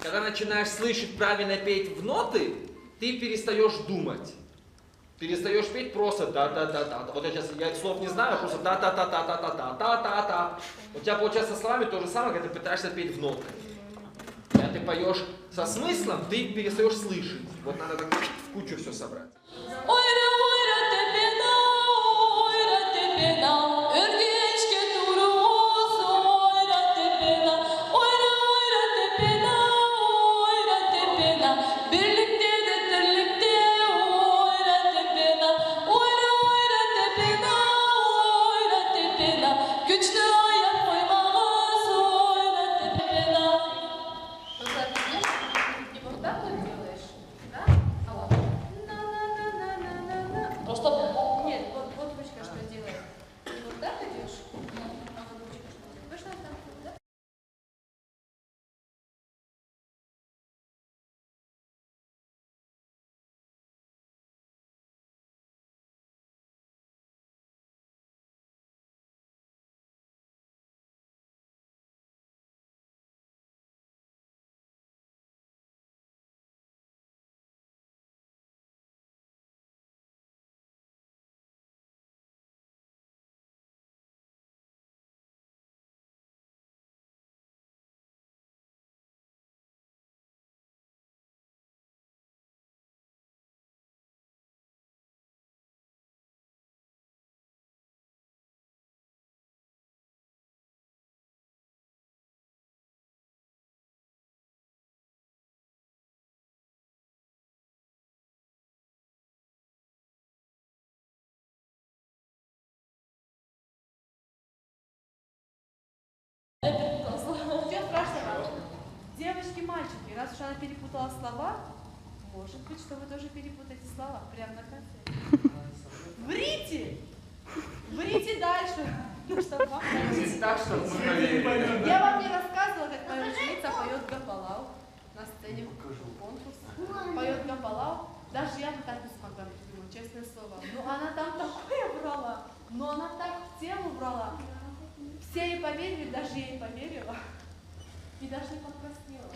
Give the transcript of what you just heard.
Когда начинаешь слышать, правильно петь в ноты, ты перестаешь думать. Перестаешь петь просто да-да-да-да. Вот я сейчас слов не знаю, просто да-та-та-та-та-та-та-та-та-та. У тебя получается со словами то же самое, когда ты пытаешься петь в ноты. Когда ты поешь со смыслом, ты перестаешь слышать. Вот надо так в кучу все собрать. Ничего страшного. Девочки, мальчики, раз уж она перепутала слова, может быть, что вы тоже перепутаете слова прямо на конце. Врите! Врите дальше. Чтобы вам Здесь так, чтобы мы поверили. Я вам не рассказывала, как моя ученица поет гапалау на сцене конкурса. Поет гапалау. Даже я бы так не смогла, честное слово. Но она там такое брала. Но она так в тему брала. Все ей поверили, даже я ей поверила. И даже не покраснела.